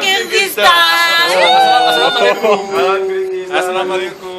Kyrgyzstan. Assalamualaikum.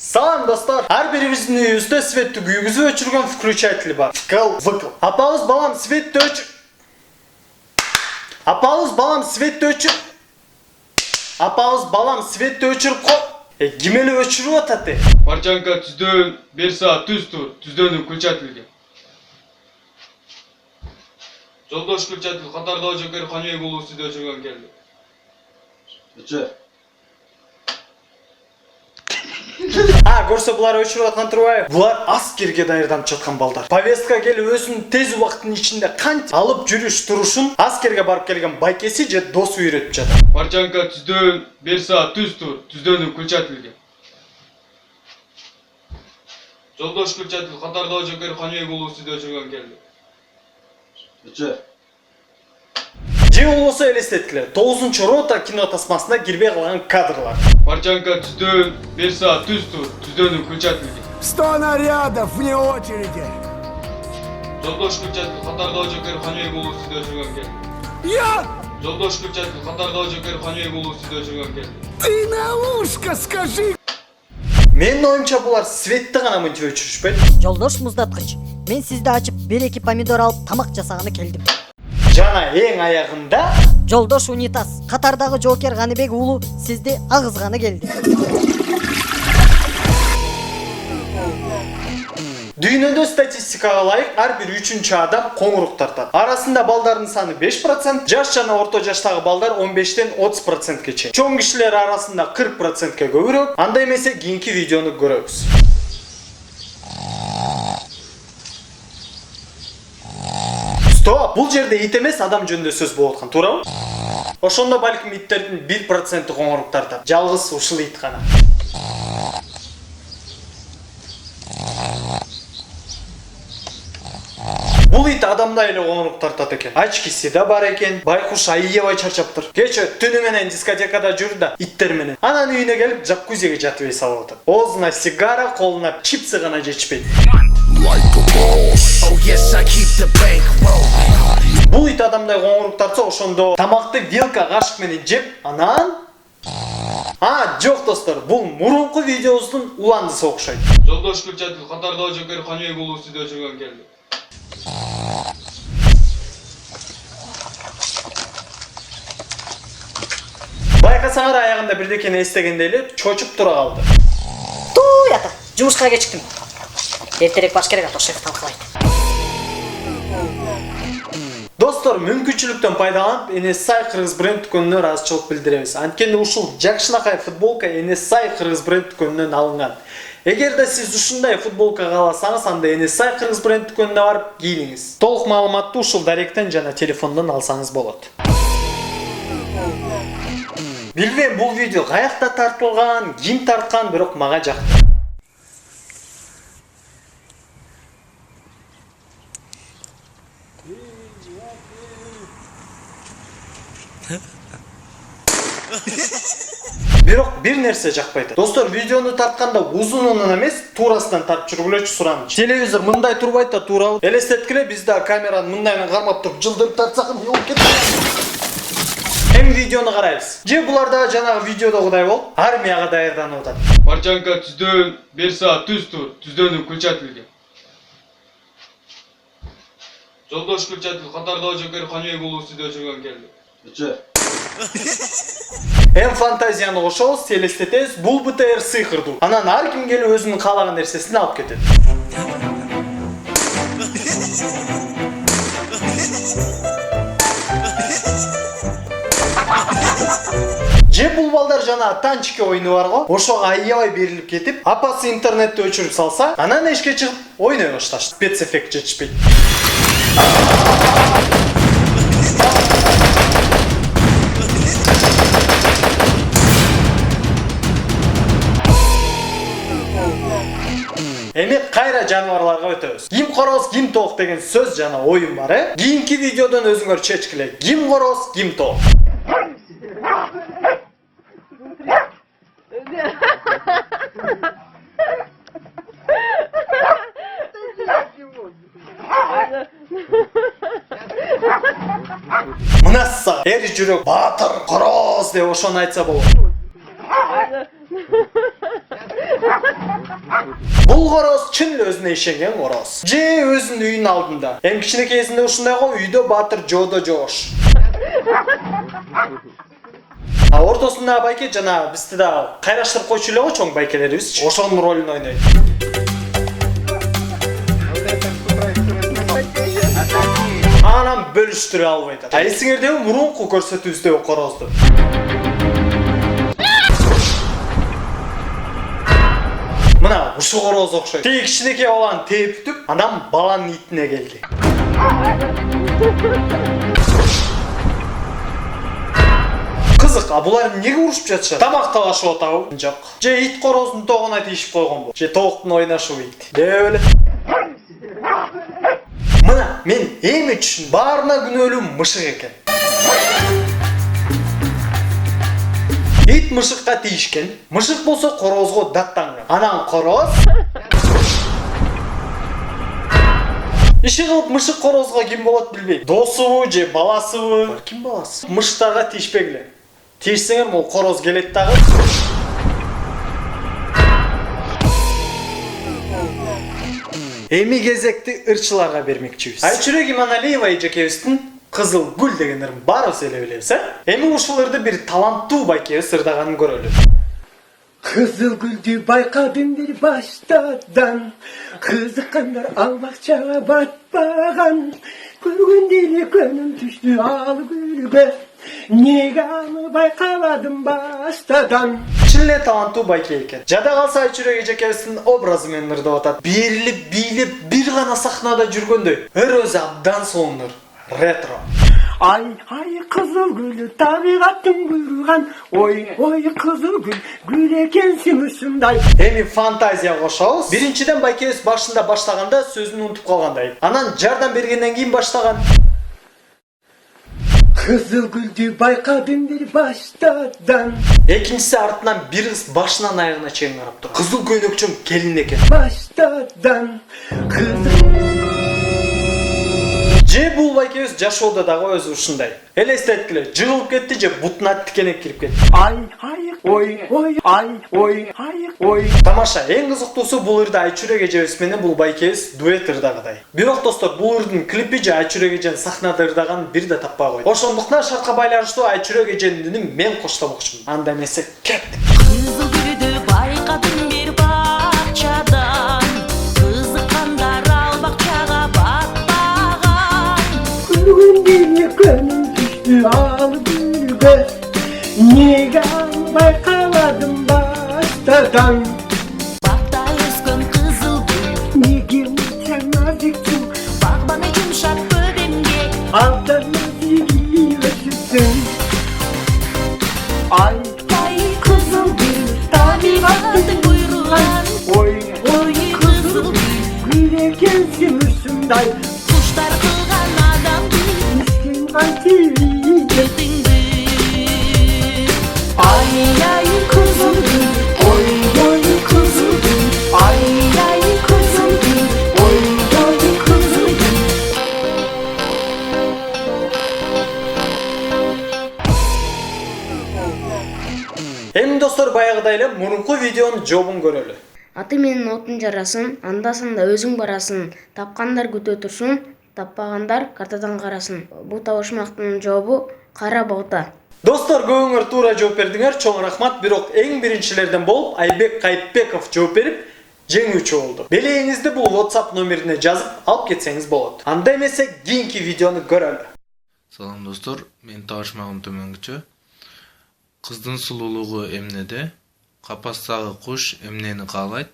Салам достар! Ар біріміздің үйімізде светті күйгізіп өчірген включатель бар. Выкл. Апалыз балам светті өчіріп қой. Кемелі өчіріп атады. Парчанка түздөн 1 saat түз тур. Түздөнү включательге. Жолдош включатель катарда жокер Ханбек уулу сизде өчүргөн келди. Көрсө булар өчүрүп аткан турбайбы? Булар аскерге даярданып жаткан балдар. Повестка келип өзүнүн тез убакыттын ичинде кантип алып жүрүш турушун аскерге барып келген байкеси же досу үйрөтүп жатат. Парчанка түздөн 1 saat түз тур. Түздөнү включательге. Жолдош включатель катарда жокер Ханбек уулу сизде өчүргөн келди. Же болбосо элестеткиле 9-рота кино тасмасына кирбей калган кадрлар. Парчанка түздөн 1 saat түз тур. Түздөнү включательге. 100 нарядов вне очереди. Жолдош включатель катарда жокер Ханбек уулу сизде өчүргөн келди. Я? Жолдош включатель катарда жокер Ханбек уулу сизде өчүргөн келди. Ты на ушко скажи. Менин оюмча булар светти гана мынча өчүрүшпөйт. Жолдош муздаткыч, мен сизди ачып 1-2 помидор алып тамак жасаганы келдим. Жана эң аягында Жолдош унитаз, катардагы жокер Ганыбек уулу сизди агызганы келди. Дүйнөдө статистикага ылайык ар бир 3-чү адам коңурук тартат. Арасында балдардын саны 5%, жаш жана орто жаштагы балдар 15-тен 30%ке чейин. Чоң кишилер арасында 40%ке көбүрөөк. Андай эмесе кийинки видеону көрөбүз. Стоп, бул жерде ит эмес адам жөнүндө сөз болуп аткан, туурабы? Ошондо балким иттердин 1% коңурук тартат. Жалгыз ушул ит гана. Бул ит адамдай эле коңурук тартат экен. Ачкиси да бар экен. Байкуш айыбай чарчаптыр. Кече түнү менен дискотекада жүрдү да иттер менен. Анан үйүнө келип жаккузиге жатып эс алып атат. Оозуна сигара, колуна чипсы гана жечпейт. Бул ит адамдай коңурук тартса, ошондо тамакты вилка кашык менен жеп, анан жок достор, бул мурунку видеобуздун уландысы окшойт. Жолдош включатель катарда жокер Ханбек уулу сизде өчүргөн келди. Байкасаңар аягында бирдекени эстегенде эле чочуп тура калды. Туй ата, жумушка кечиктим. Эртерээк баш керек ата, шеф талкалайт. Достор, мүмкүнчүлүктөн пайдаланып NSI Кыргыз бренд дүкөнүнө ыраазычылык билдиребиз. Анткени ушул жакшынакай футболка NSI Кыргыз бренд дүкөнүнөн алынган. Эгерде сиз ушундай футболка кааласаңыз, анда NSI Кыргыз бренд дүкөнүнө барып кийиниңиз. Толук маалыматты ушул даректен жана телефондон алсаңыз болот. Билбейм, бул видео каякта тартылган, ким тарткан, бирок мага жакты. Бирок бир нерсе жакпайт. Достор, видеону тартканда узунунан эмес, туурасынан тартып жүргүлөчү сураныч. Телевизор мындай турбайт да туурабы? Элестеткиле, биз да камераны мындайынан кармап туруп жылдырып тартсак эмне болуп кетет? Эми видеону карайбыз. Же булар да жанагы видеодогудай болуп, армияга даярданып атат. Парчанка түздөн 1 saat түз тур. Түздөнү включательге. Жолдош включатель катарда жокер Ханбек уулу сизде өчүргөн келди. Эм фантазияны кошобуз, элестетебиз, бул БТР сыйкырдуу. Анан ар ким келип өзүнүн каалаган нерсесин алып кетет. Же бул балдар жана танчики оюну бар го, ошого аябай берилип кетип, апасы интернетти өчүрүп салса, анан эшикке чыгып ойной башташты. Спецэффект жетишпейт. кайра жаныбарларга өтөбүз. Ким короз, ким тоок деген сөз жана оюн бар, Кийинки видеодон өзүңөр чечкиле. Ким короз, ким тоок. Мына сага эр жүрөк баатыр короз деп ошону айтса болот. Бул короз чын эле өзүнө ишенген короз. Же өзүнүн үйүнүн алдында. Эми кичинекейсинде ушундай го үйдө баатыр жоодо жоош. Ортосунда байке жана бизди да кайраштырып койчу эле го чоң байкелерибизчи. Ошонун ролун ойнойт. Анан бөлүштүрө албайт. Эсиңердеби мурунку көрсөтүүбүздөгү корозду? Мына ушу короз окшойт. Тиги кичинекей баланы тепип, анан баланын итине келди. Кызык, булар эмнеге урушуп жатышат? Тамак талашып атабы? Жок. Же ит короздун тоогуна тийишип койгонбу? Же тооктун ойнашыбы ит? Деп эле. Мына мен эми үчүн баарына күнөөлүү мышык экен. Ит мышыкка тийишкен. Мышык болсо корозго даттанган. Анан короз иши кылып мышык корозго ким болот билбейм. Досубу же баласыбы? Ким баласы? Мышыктарга тийишпегиле. Тийишсеңер могу короз келет дагы. Эми кезекти ырчыларга бермекчибиз. Айчүрек Иманалиева эжекебиздин Кызыл гүл деген ырын баарыбыз эле билебиз, Эми ушул ырды бир таланттуу байкебиз ырдаганын көрөлү. Кызыл гүлдү байкадым бир баштадан, кызыккандар ал бакчага батпаган. Көргөндө эле көнүм түштү ал гүлгө, неге аны байкабадым баштадан. Чын эле таланттуу байке экен. Жада калса Айчүрек эжекебиздин образы менен ырдап атат. Берилип, бийлеп, бир гана сахнада жүргөндөй. Өр өзү абдан сонур. Ретро. Ай, ай, кызыл гүл, табигаттын буйруган. Ой, ой, кызыл гүл, гүл экенсиң ушундай. Эми фантазия кошобуз. Биринчиден байкебиз башында баштаганда сөзүн унутуп калгандай. Анан жардам бергенден кийин баштаган. Кызыл гүлдү байкадым бир баштадан. Экинчиси артынан бир кыз башынан аягына чейин карап тур. Кызыл көйнөкчөм келин экен. Баштадан. Кызыл Же бул байкебиз жашоодо дагы өзү ушундай. Элестеткиле, жыгылып кетти же бутуна тикенек кирип кетти. Ай, ай, ой, ой, ай, ой, ай, ой. Тамаша, эң кызыктуусу бул ырда Айчүрек эжебиз менен бул байкебиз дуэт ырдагыдай. Бирок достор, бул ырдын клипи же Айчүрек эженин сахнада ырдаганын бир да таппай койду. Ошондуктан шартка байланыштуу Айчүрек эженин үнүн мен коштомокчумун. Анда эмесе кеттик. Кызыл гүлдү байкадым бир бакчадан, кызыккандар ал бакчага батпаган. Көргөндө көнүм түштү ал гүлгө, неге аны байкабадым баштадан. Бакта өскөн кызыл гүл, Неге унча назиксиң, багбаны жумшак бөдемге. абдан назик өсүпсүң. Ай, Ай, кызыл гүл, табигаттын буйруган. ой, Ой, кызыл гүл, гүл экенсиң ушундай. куштар кылган адамды Мискин кантип кетиңди. Ай, ай, кызыл гүл, ой, ой, кызыл гүл. Ай, ай, кызыл гүл, ой, ой, кызыл гүл. Эми достор, баягыдай эле мурунку видеонун жообун көрөлү. Аты менен отун жарасын, анда-санда өзүң барасын, тапкандар күтө турсун, таппагандар картадан карасын. Бул табышмактын жообу кара балта. Достор, көбүңөр туура жооп бердиңер, чоң рахмат. Бирок эң биринчилерден болуп Айбек Кайыпбеков жооп берип, жеңүүчү болду. Белегиңизди бул WhatsApp номерине жазып алып кетсеңиз болот. Анда эмесе кийинки видеону көрөлү. Салам достор, мен табышмагым төмөнгүчө. Кыздын сулуулугу эмнеде? Капастагы куш эмнени каалайт?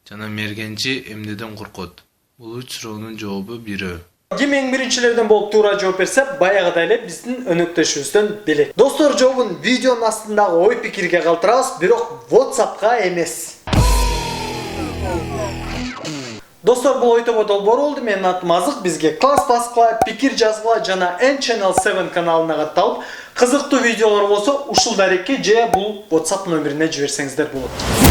Жана мергенчи эмнеден коркот? Бул үч суроонун жообу бирөө. Ким эң биринчилерден болуп туура жооп берсе, баягыдай эле биздин өнөктөшүбүздөн белек. Достор, жообун видеонун астындагы ой пикирге калтырабыз, бирок WhatsApp'ка эмес. Достор, бул ойтобо долбоор болду. Менин атым Азык. Бизге класс баскыла, пикир жазгыла жана N-Channel 7 каналына катталып, кызыктуу видеолор болсо ушул дарекке же бул WhatsApp номерине жиберсеңиздер болот.